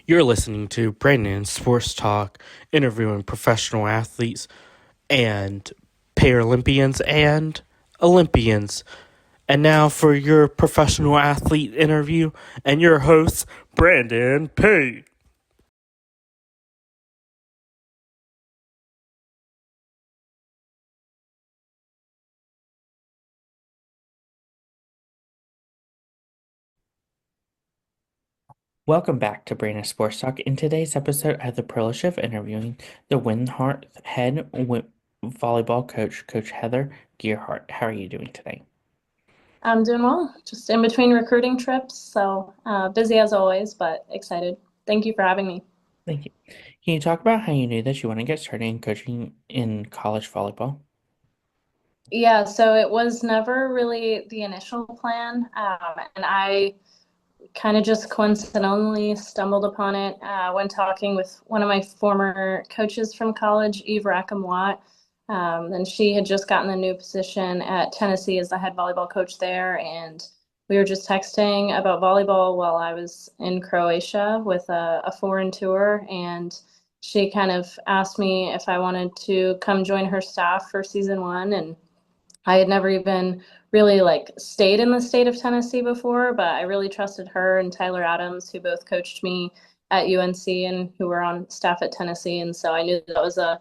You're listening to Brandon Sports Talk, interviewing professional athletes and Paralympians and Olympians. And now for your professional athlete interview and your host, Brandon P. Welcome back to Brandon Sports Talk. In today's episode, I have the privilege of interviewing the Winthrop head volleyball coach, Coach Heather Gearheart. How are you doing today? I'm doing well, just in between recruiting trips, so busy as always, but excited. Thank you for having me. Thank you. Can you talk about how you knew that you want to get started in coaching in college volleyball? Yeah, so it was never really the initial plan, and I kind of just coincidentally stumbled upon it when talking with one of my former coaches from college, Eve Rackham-Watt. And she had just gotten a new position at Tennessee as the head volleyball coach there. And we were just texting about volleyball while I was in Croatia with a foreign tour. And she kind of asked me if I wanted to come join her staff for season one. And I had never even really stayed in the state of Tennessee before, but I really trusted her and Tyler Adams, who both coached me at UNC and who were on staff at Tennessee. And so I knew that was a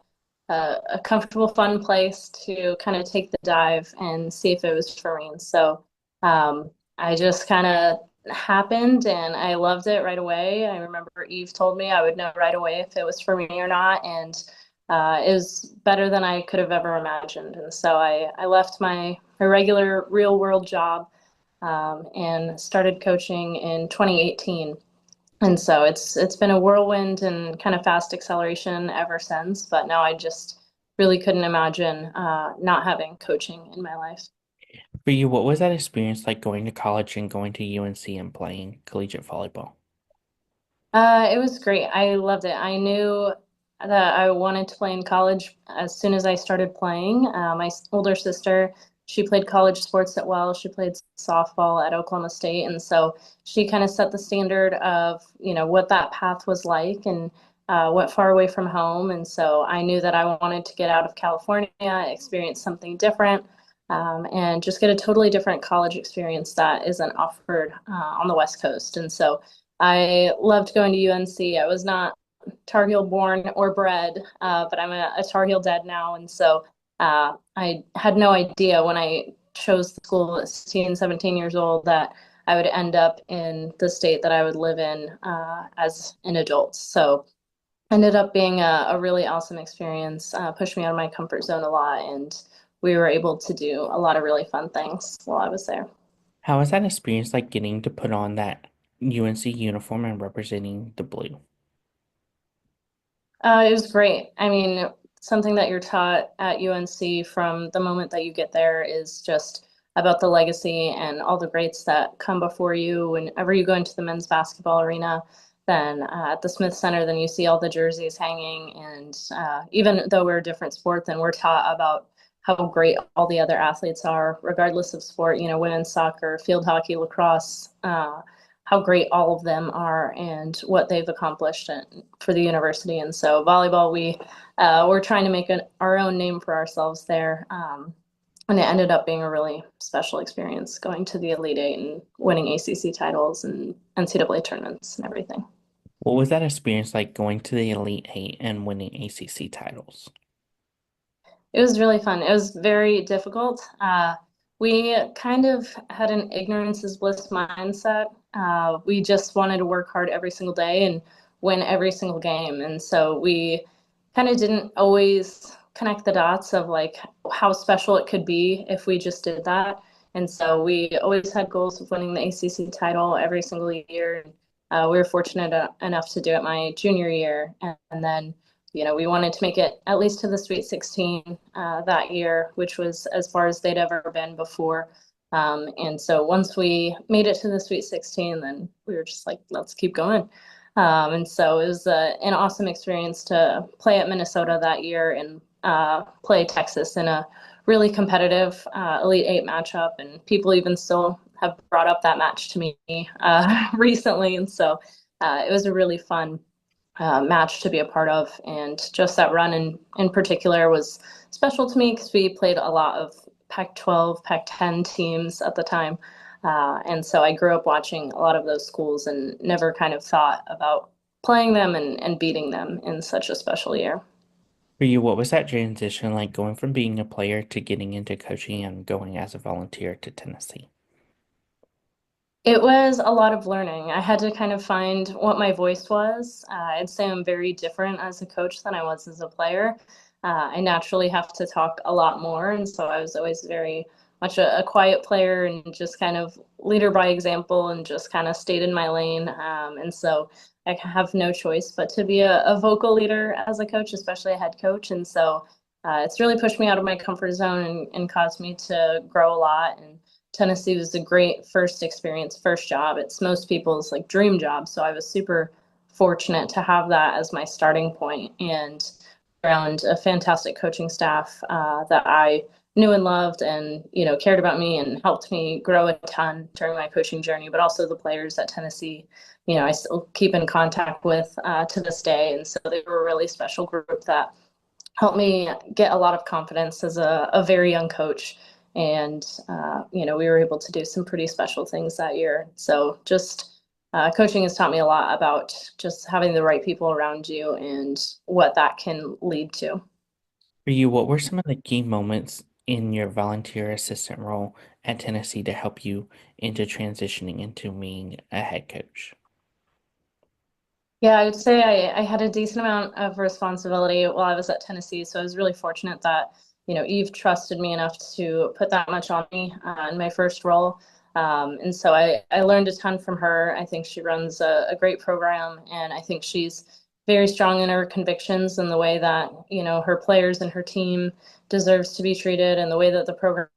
comfortable, fun place to kind of take the dive and see if it was for me. And so I just kind of happened and I loved it right away. I remember Eve told me I would know right away if it was for me or not. And it was better than I could have ever imagined. And so I left my regular real world job and started coaching in 2018. And so it's been a whirlwind and kind of fast acceleration ever since. But now I just really couldn't imagine not having coaching in my life. For you, what was that experience like going to college and going to UNC and playing collegiate volleyball? It was great. I loved it. I knew that I wanted to play in college as soon as I started playing. My older sister, she played college sports at Wells. She played softball at Oklahoma State, and so she kind of set the standard of what that path was like, and went far away from home. And so I knew that I wanted to get out of California, experience something different, and just get a totally different college experience that isn't offered on the West Coast. And so I loved going to UNC. I was not Tar Heel born or bred, but I'm a Tar Heel dad now. And so I had no idea when I chose the school at 16, 17 years old that I would end up in the state that I would live in as an adult. So ended up being a really awesome experience, pushed me out of my comfort zone a lot. And we were able to do a lot of really fun things while I was there. How was that experience like getting to put on that UNC uniform and representing the blue? It was great. I mean, something that you're taught at UNC from the moment that you get there is just about the legacy and all the greats that come before you. Whenever you go into the men's basketball arena, then at the Smith Center, then you see all the jerseys hanging. And even though we're a different sport, then we're taught about how great all the other athletes are, regardless of sport, women's soccer, field hockey, lacrosse. How great all of them are and what they've accomplished for the university. And so volleyball, we're trying to make our own name for ourselves there. And it ended up being a really special experience going to the Elite Eight and winning ACC titles and NCAA tournaments and everything. What was that experience like going to the Elite Eight and winning ACC titles? It was really fun. It was very difficult. We kind of had an ignorance is bliss mindset. We just wanted to work hard every single day and win every single game. And so we kind of didn't always connect the dots of how special it could be if we just did that. And so we always had goals of winning the ACC title every single year. We were fortunate enough to do it my junior year. And then we wanted to make it at least to the Sweet 16 that year, which was as far as they'd ever been before. And so once we made it to the Sweet 16, then we were just like, let's keep going. And so it was an awesome experience to play at Minnesota that year and play Texas in a really competitive Elite Eight matchup. And people even still have brought up that match to me recently. And so it was a really fun match to be a part of. And just that run in particular was special to me because we played a lot of Pac-12, Pac-10 teams at the time. And so I grew up watching a lot of those schools and never kind of thought about playing them and beating them in such a special year. For you, what was that transition like going from being a player to getting into coaching and going as a volunteer to Tennessee? It was a lot of learning. I had to kind of find what my voice was. I'd say I'm very different as a coach than I was as a player. I naturally have to talk a lot more, and so I was always very much a quiet player and just kind of leader by example and just kind of stayed in my lane. And so I have no choice but to be a vocal leader as a coach, especially a head coach. And so it's really pushed me out of my comfort zone and caused me to grow a lot. And Tennessee was a great first experience, first job. It's most people's like dream job. So I was super fortunate to have that as my starting point and around a fantastic coaching staff that I knew and loved and, cared about me and helped me grow a ton during my coaching journey, but also the players at Tennessee, I still keep in contact with to this day. And so they were a really special group that helped me get a lot of confidence as a very young coach. And, we were able to do some pretty special things that year. So just coaching has taught me a lot about just having the right people around you and what that can lead to. For you, what were some of the key moments in your volunteer assistant role at Tennessee to help you into transitioning into being a head coach? Yeah, I would say I had a decent amount of responsibility while I was at Tennessee. So I was really fortunate that, Eve trusted me enough to put that much on me in my first role. And so I learned a ton from her. I think she runs a great program, and I think she's very strong in her convictions and the way that, her players and her team deserves to be treated and the way that the program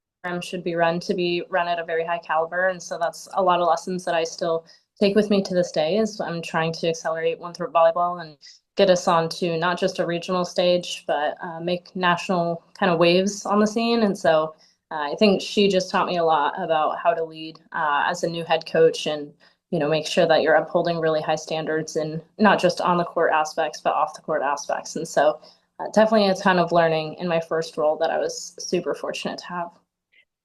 should be run to be run at a very high caliber. And so that's a lot of lessons that I still take with me to this day is I'm trying to accelerate Winthrop volleyball and get us onto not just a regional stage, but make national kind of waves on the scene. And so I think she just taught me a lot about how to lead as a new head coach and, make sure that you're upholding really high standards and not just on the court aspects, but off the court aspects. And so definitely a ton of learning in my first role that I was super fortunate to have.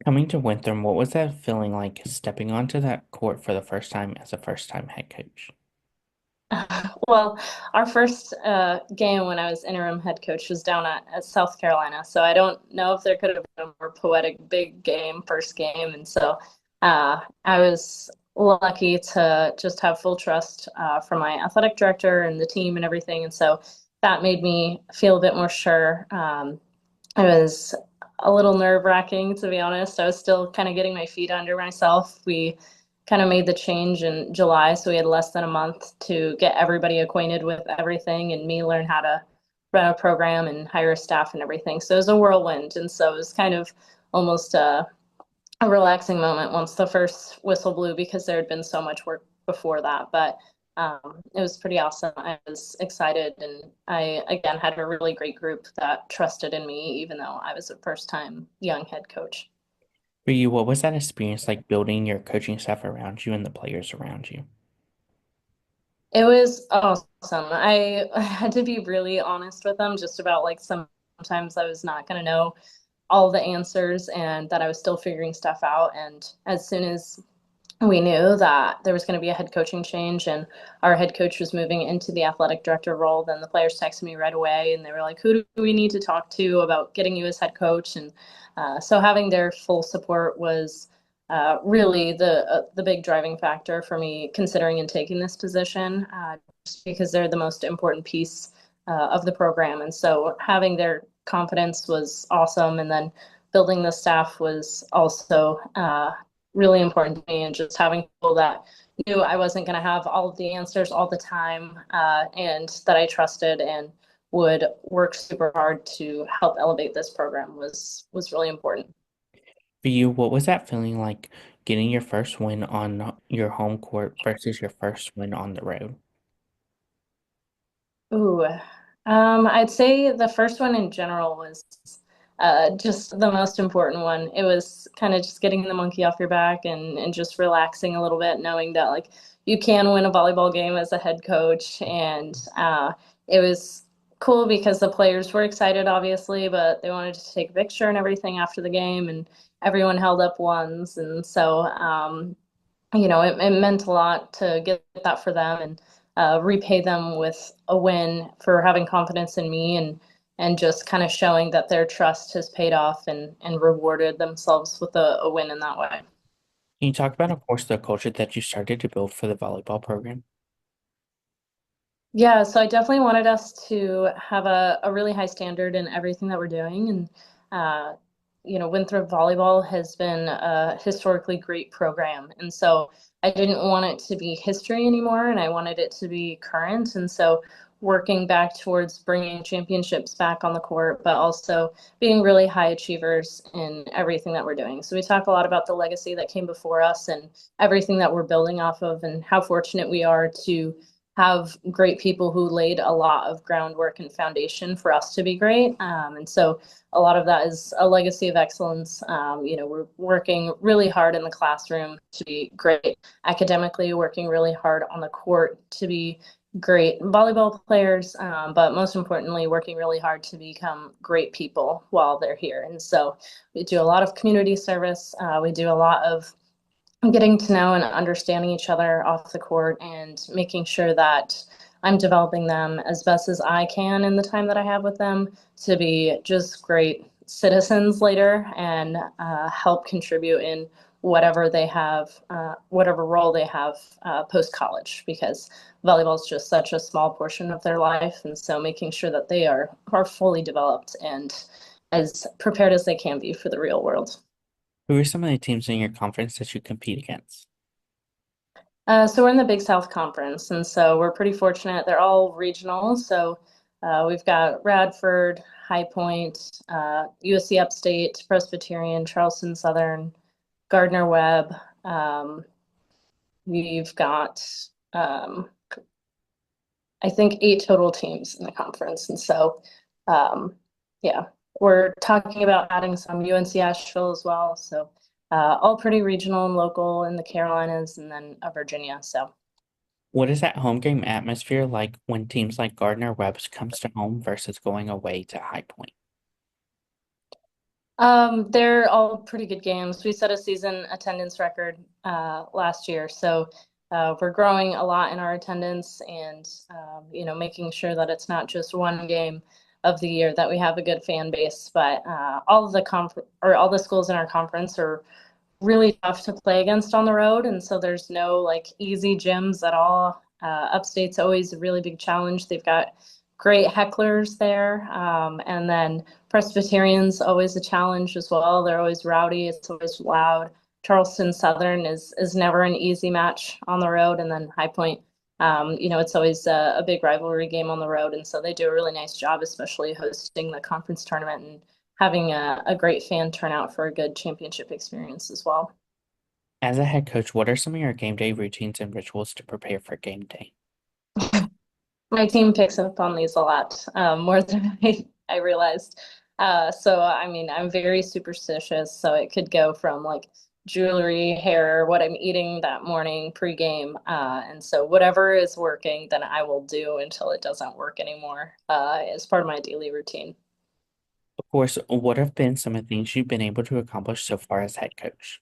Coming to Winthrop, what was that feeling like stepping onto that court for the first time as a first time head coach? Well, our first game when I was interim head coach was down at South Carolina. So I don't know if there could have been a more poetic big game, first game. And so I was lucky to just have full trust from my athletic director and the team and everything. And so that made me feel a bit more sure. It was a little nerve-wracking, to be honest. I was still kind of getting my feet under myself. We kind of made the change in July, so we had less than a month to get everybody acquainted with everything and me learn how to run a program and hire a staff and everything. So it was a whirlwind, and so it was kind of almost a relaxing moment once the first whistle blew because there had been so much work before that. But it was pretty awesome. I was excited, and I again had a really great group that trusted in me, even though I was a first time young head coach. For you, what was that experience like building your coaching staff around you and the players around you? It was awesome. I had to be really honest with them just about like sometimes I was not going to know all the answers and that I was still figuring stuff out. And as soon as we knew that there was going to be a head coaching change and our head coach was moving into the athletic director role, then the players texted me right away and they were like, who do we need to talk to about getting you as head coach? And so having their full support was really the big driving factor for me considering and taking this position, just because they're the most important piece of the program. And so having their confidence was awesome. And then building the staff was also really important to me, and just having people that knew I wasn't going to have all of the answers all the time, and that I trusted and would work super hard to help elevate this program was really important. For you, what was that feeling like getting your first win on your home court versus your first win on the road? Ooh, I'd say the first one in general was just the most important one. It was kind of just getting the monkey off your back and just relaxing a little bit, knowing that like you can win a volleyball game as a head coach. And it was cool because the players were excited, obviously, but they wanted to take a picture and everything after the game, and everyone held up ones. And so, it meant a lot to get that for them and repay them with a win for having confidence in me and just kind of showing that their trust has paid off and rewarded themselves with a win in that way. Can you talk about, of course, the culture that you started to build for the volleyball program? Yeah, so I definitely wanted us to have a really high standard in everything that we're doing. And, Winthrop Volleyball has been a historically great program. And so I didn't want it to be history anymore, and I wanted it to be current. And so working back towards bringing championships back on the court, but also being really high achievers in everything that we're doing. So we talk a lot about the legacy that came before us and everything that we're building off of, and how fortunate we are to have great people who laid a lot of groundwork and foundation for us to be great. And so a lot of that is a legacy of excellence. We're working really hard in the classroom to be great academically, working really hard on the court to be great volleyball players, but most importantly, working really hard to become great people while they're here. And so we do a lot of community service. We do a lot of getting to know and understanding each other off the court and making sure that I'm developing them as best as I can in the time that I have with them to be just great citizens later and help contribute in whatever they have, whatever role they have post college, because volleyball is just such a small portion of their life. And so making sure that they are fully developed and as prepared as they can be for the real world. Who are some of the teams in your conference that you compete against? So we're in the Big South Conference, and so we're pretty fortunate. They're all regional. So we've got Radford, High Point, USC Upstate, Presbyterian, Charleston Southern, Gardner Webb. We've got, um, I think, 8 total teams in the conference. And so, yeah, we're talking about adding some UNC Asheville as well. So all pretty regional and local in the Carolinas, and then Virginia. So. What is that home game atmosphere like when teams like Gardner Webb's comes to home versus going away to High Point? They're all pretty good games. We set a season attendance record last year, so we're growing a lot in our attendance, and making sure that it's not just one game of the year that we have a good fan base, but all of all the schools in our conference are really tough to play against on the road, and so there's no like easy gyms at all. Upstate's always a really big challenge. They've got great hecklers there, and then Presbyterian's always a challenge as well. They're always rowdy. It's always loud. Charleston Southern is never an easy match on the road, and then High Point. It's always a big rivalry game on the road, and so they do a really nice job, especially hosting the conference tournament and having a great fan turnout for a good championship experience as well. As a head coach, what are some of your game day routines and rituals to prepare for game day? My team picks up on these a lot, more than I realized. So, I mean, I'm very superstitious, so it could go from like jewelry, hair, what I'm eating that morning pregame. And so whatever is working, then I will do until it doesn't work anymore, as part of my daily routine. Of course, what have been some of the things you've been able to accomplish so far as head coach?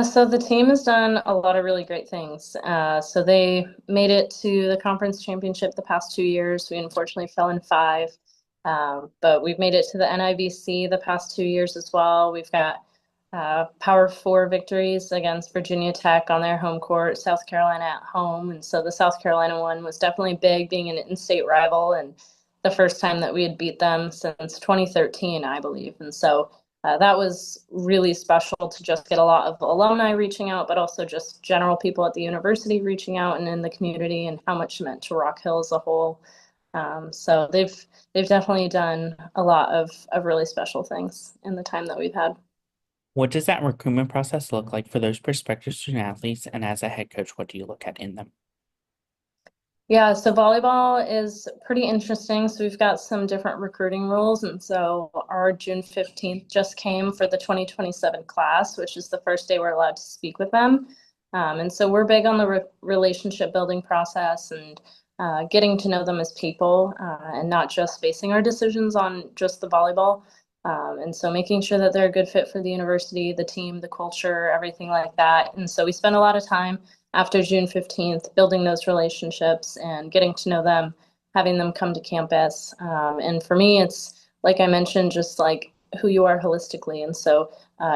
So the team has done a lot of really great things. So they made it to the conference championship the past 2 years. We unfortunately fell in five, but we've made it to the NIVC the past 2 years as well. We've got Power Four victories against Virginia Tech on their home court, South Carolina at home, and so the South Carolina one was definitely big, being an in-state rival and the first time that we had beat them since 2013, I believe, and so. That was really special to just get a lot of alumni reaching out, but also just general people at the university reaching out and in the community, and how much it meant to Rock Hill as a whole. So they've definitely done a lot of really special things in the time that we've had. What does that recruitment process look like for those prospective student athletes? And as a head coach, what do you look at in them? Yeah, so volleyball is pretty interesting. So we've got some different recruiting rules. And so our June 15th just came for the 2027 class, which is the first day we're allowed to speak with them. And so we're big on the relationship building process and getting to know them as people and not just basing our decisions on just the volleyball. And so making sure that they're a good fit for the university, the team, the culture, everything like that. And so we spend a lot of time after June 15th building those relationships and getting to know them, having them come to campus. And for me, it's like I mentioned, just like who you are holistically. And so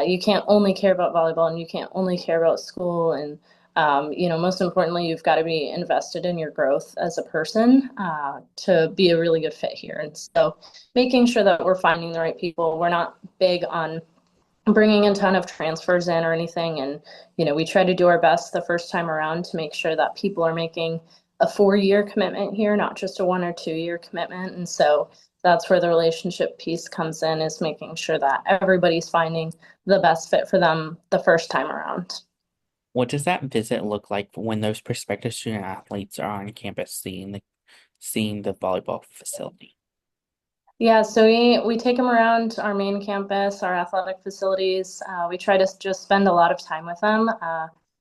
you can't only care about volleyball and you can't only care about school. And, most importantly, you've got to be invested in your growth as a person to be a really good fit here. And so making sure that we're finding the right people. We're not big on bringing a ton of transfers in or anything. And, we try to do our best the first time around to make sure that people are making a 4-year commitment here, not just a 1 or 2-year commitment. And so that's where the relationship piece comes in, is making sure that everybody's finding the best fit for them the first time around. What does that visit look like when those prospective student athletes are on campus seeing the volleyball facility? Yeah, so we take them around our main campus, our athletic facilities. We try to just spend a lot of time with them.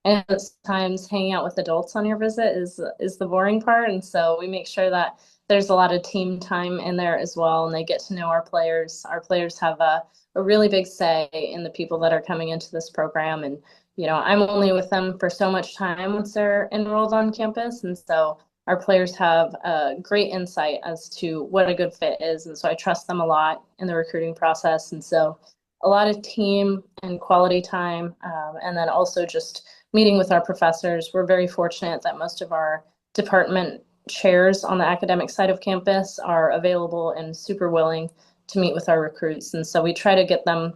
And sometimes hanging out with adults on your visit is the boring part. And so we make sure that there's a lot of team time in there as well, and they get to know our players. Our players have a really big say in the people that are coming into this program. And, I'm only with them for so much time once they're enrolled on campus. And so our players have a great insight as to what a good fit is. And so I trust them a lot in the recruiting process. And so a lot of team and quality time. And then also just meeting with our professors. We're very fortunate that most of our department chairs on the academic side of campus are available and super willing to meet with our recruits. And so we try to get them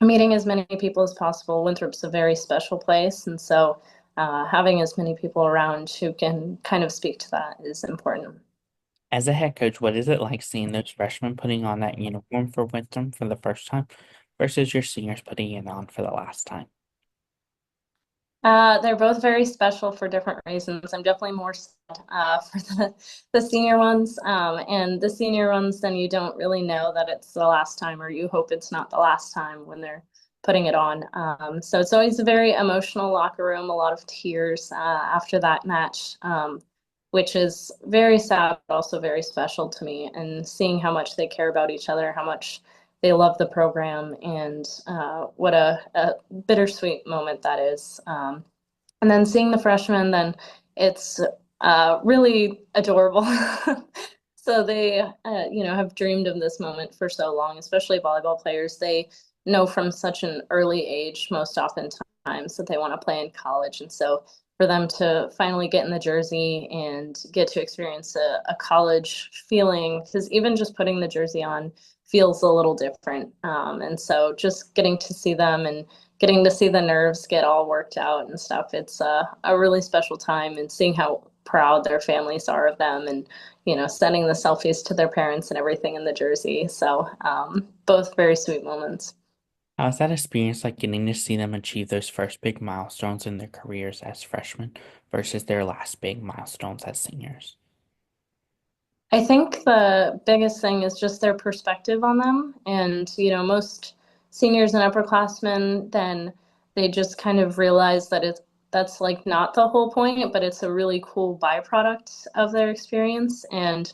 meeting as many people as possible. Winthrop's a very special place. And so having as many people around who can kind of speak to that is important. As a head coach, what is it like seeing those freshmen putting on that uniform for Winthrop for the first time versus your seniors putting it on for the last time? They're both very special for different reasons. I'm definitely more sad for the senior ones. And the senior ones, then you don't really know that it's the last time, or you hope it's not the last time when they're putting it on. So it's always a very emotional locker room, a lot of tears after that match, which is very sad, but also very special to me. And seeing how much they care about each other, how much they love the program, and what a bittersweet moment that is. And then seeing the freshmen, then it's really adorable. So they, have dreamed of this moment for so long, especially volleyball players. They know from such an early age, most oftentimes, that they want to play in college. And so for them to finally get in the jersey and get to experience a college feeling, because even just putting the jersey on feels a little different. And so just getting to see them and getting to see the nerves get all worked out and stuff, it's a really special time, and seeing how proud their families are of them, and sending the selfies to their parents and everything in the jersey. So both very sweet moments. How's that experience like getting to see them achieve those first big milestones in their careers as freshmen versus their last big milestones as seniors? I think the biggest thing is just their perspective on them. And, most seniors and upperclassmen, then they just kind of realize that that's like not the whole point, but it's a really cool byproduct of their experience. And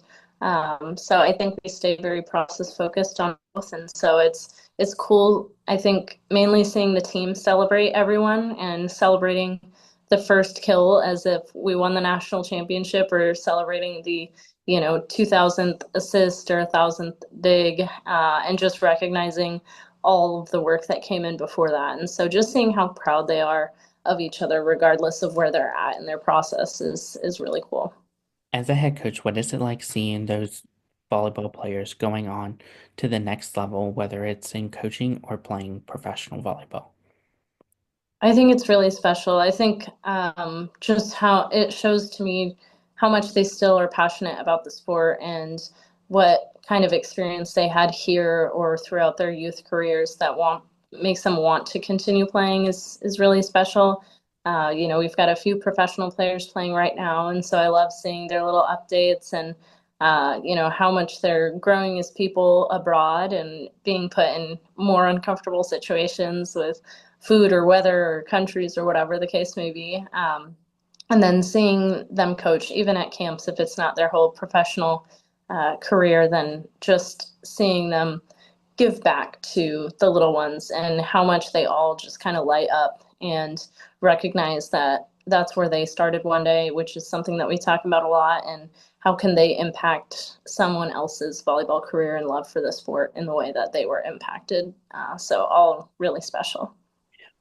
so I think we stay very process focused on both. And so it's cool, I think, mainly seeing the team celebrate everyone and celebrating the first kill as if we won the national championship, or celebrating the 2000th assist or 1000th dig, and just recognizing all of the work that came in before that. And so just seeing how proud they are of each other, regardless of where they're at in their process, is really cool. As a head coach, what is it like seeing those volleyball players going on to the next level, whether it's in coaching or playing professional volleyball? I think it's really special. I think just how it shows to me how much they still are passionate about the sport, and what kind of experience they had here or throughout their youth careers that makes them want to continue playing is really special. We've got a few professional players playing right now, and so I love seeing their little updates, and how much they're growing as people abroad and being put in more uncomfortable situations with food or weather or countries or whatever the case may be. And then seeing them coach, even at camps, if it's not their whole professional career, then just seeing them give back to the little ones and how much they all just kind of light up and recognize that that's where they started one day, which is something that we talk about a lot. And how can they impact someone else's volleyball career and love for the sport in the way that they were impacted? So all really special.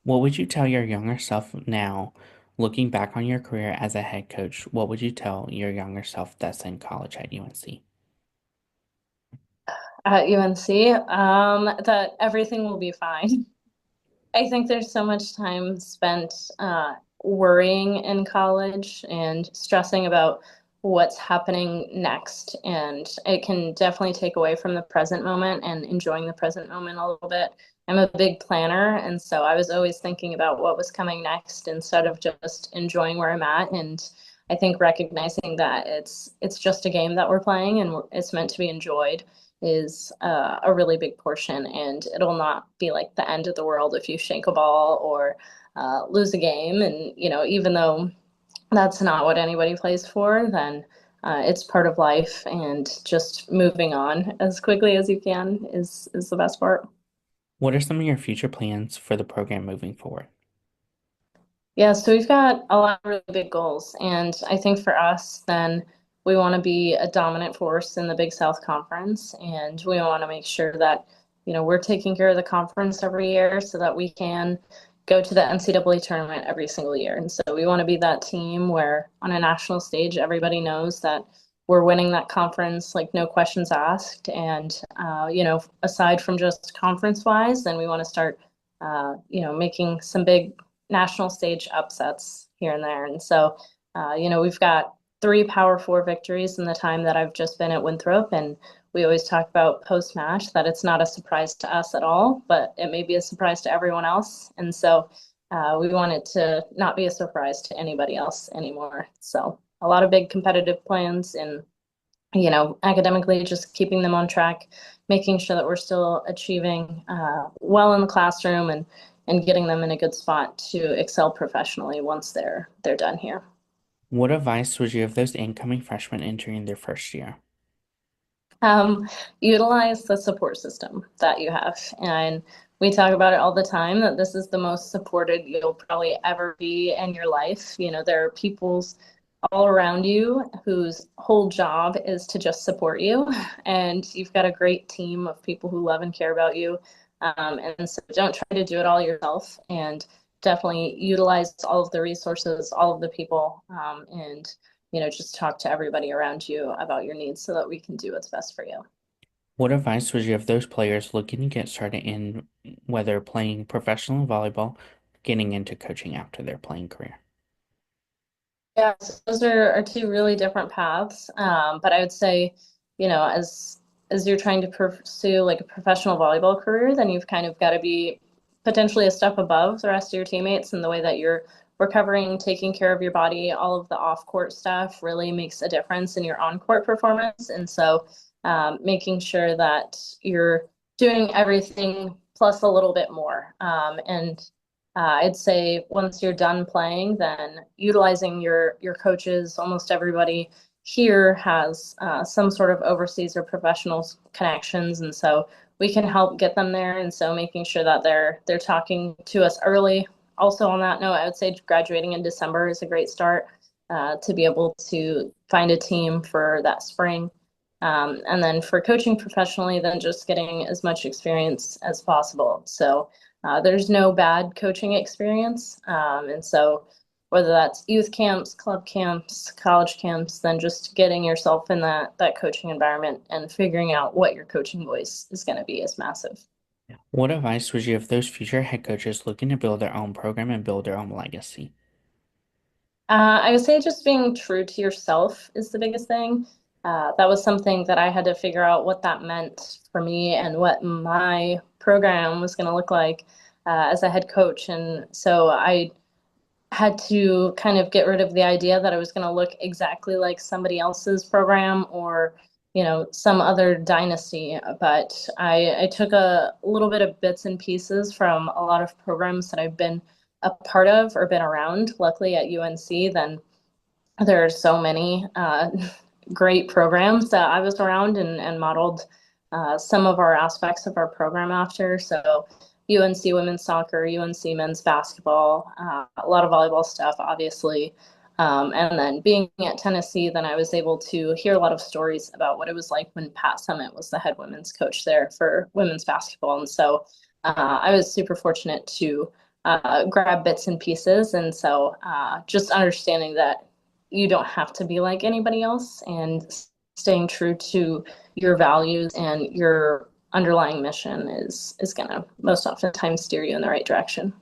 What would you tell your younger self now, looking back on your career as a head coach? What would you tell your younger self that's in college at UNC? At UNC, that everything will be fine. I think there's so much time spent worrying in college and stressing about what's happening next. And it can definitely take away from the present moment and enjoying the present moment a little bit. I'm a big planner, and so I was always thinking about what was coming next instead of just enjoying where I'm at. And I think recognizing that it's just a game that we're playing and it's meant to be enjoyed is a really big portion, and it'll not be like the end of the world if you shank a ball or lose a game. And even though that's not what anybody plays for, then it's part of life, and just moving on as quickly as you can is the best part. What are some of your future plans for the program moving forward? Yeah, so we've got a lot of really big goals. And I think for us, then we want to be a dominant force in the Big South Conference. And we want to make sure that, we're taking care of the conference every year so that we can go to the NCAA tournament every single year. And so we want to be that team where on a national stage, everybody knows that we're winning that conference, like no questions asked. And, aside from just conference wise, then we want to start, making some big national stage upsets here and there. And so, we've got 3 Power 4 victories in the time that I've just been at Winthrop. And we always talk about post match that it's not a surprise to us at all, but it may be a surprise to everyone else. And so we want it to not be a surprise to anybody else anymore. So a lot of big competitive plans and, academically just keeping them on track, making sure that we're still achieving well in the classroom and getting them in a good spot to excel professionally once they're done here. What advice would you give those incoming freshmen entering their first year? Um, Utilize the support system that you have. And we talk about it all the time that this is the most supported you'll probably ever be in your life. There are people's all around you whose whole job is to just support you. And you've got a great team of people who love and care about you. And so don't try to do it all yourself, and definitely utilize all of the resources, all of the people, and just talk to everybody around you about your needs so that we can do what's best for you. What advice would you give those players looking to get started in whether playing professional volleyball, getting into coaching after their playing career? Yeah, so those are 2 really different paths. But I would say, as you're trying to pursue like a professional volleyball career, then you've kind of got to be potentially a step above the rest of your teammates in the way that you're recovering, taking care of your body. All of the off-court stuff really makes a difference in your on-court performance. And so making sure that you're doing everything plus a little bit more. And I'd say once you're done playing, then utilizing your coaches. Almost everybody here has some sort of overseas or professional connections, and so we can help get them there. And so making sure that they're talking to us early. Also, on that note, I would say graduating in December is a great start to be able to find a team for that spring. And then for coaching professionally, then just getting as much experience as possible. So there's no bad coaching experience. And so whether that's youth camps, club camps, college camps, then just getting yourself in that coaching environment and figuring out what your coaching voice is going to be is massive. What advice would you give those future head coaches looking to build their own program and build their own legacy? I would say just being true to yourself is the biggest thing. That was something that I had to figure out what that meant for me and what my program was going to look like as a head coach. And so I had to kind of get rid of the idea that I was going to look exactly like somebody else's program or some other dynasty, but I took a little bit of bits and pieces from a lot of programs that I've been a part of or been around. Luckily at UNC, then there are so many great programs that I was around and modeled some of our aspects of our program after. So UNC women's soccer, UNC men's basketball, a lot of volleyball stuff, obviously. And then being at Tennessee, then I was able to hear a lot of stories about what it was like when Pat Summitt was the head women's coach there for women's basketball. And so I was super fortunate to grab bits and pieces. And so just understanding that you don't have to be like anybody else, and staying true to your values and your underlying mission is going to most oftentimes steer you in the right direction.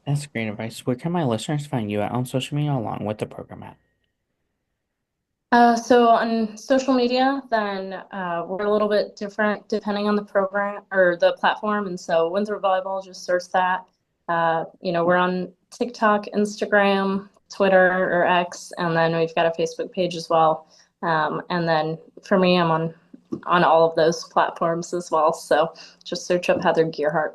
That's great advice. Where can my listeners find you at on social media along with the program at? So on social media, then we're a little bit different depending on the program or the platform. And so Winthrop Volleyball, just search that. We're on TikTok, Instagram, Twitter or X, and then we've got a Facebook page as well. And then for me, I'm on all of those platforms as well. So just search up Heather Gearheart.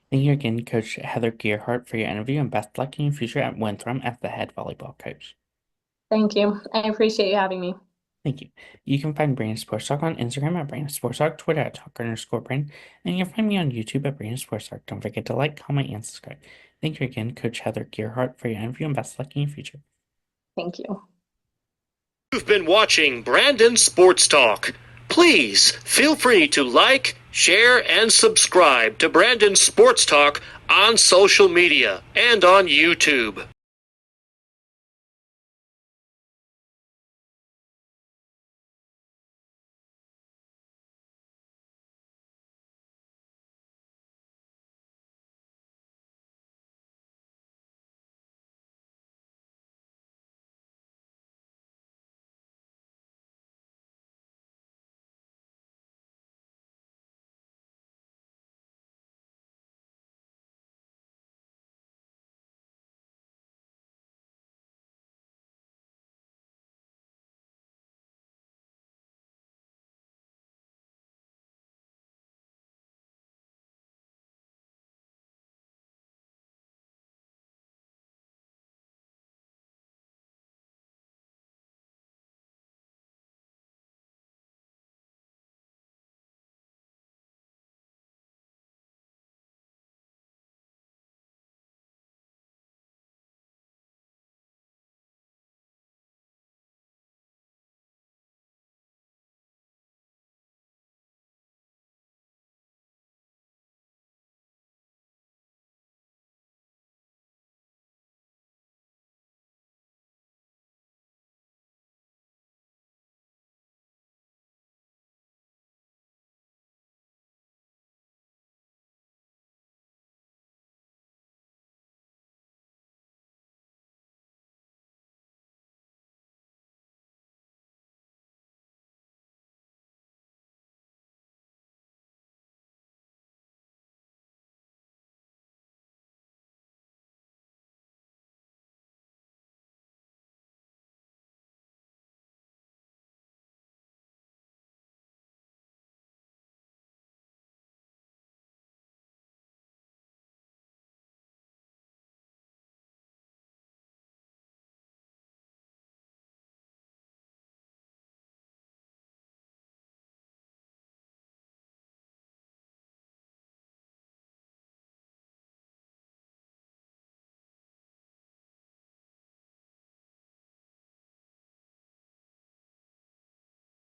Thank you again, Coach Heather Gearhart, for your interview, and best luck in your future at Winthrop as the head volleyball coach. Thank you. I appreciate you having me. Thank you. You can find Brandon Sports Talk on Instagram at Brandon Sports Talk, Twitter at Talk_Brandon, and you'll find me on YouTube at Brandon Sports Talk. Don't forget to like, comment, and subscribe. Thank you again, Coach Heather Gearhart, for your interview, and best luck in your future. Thank you. You've been watching Brandon Sports Talk. Please feel free to like, share, and subscribe to Brandon Sports Talk on social media and on YouTube.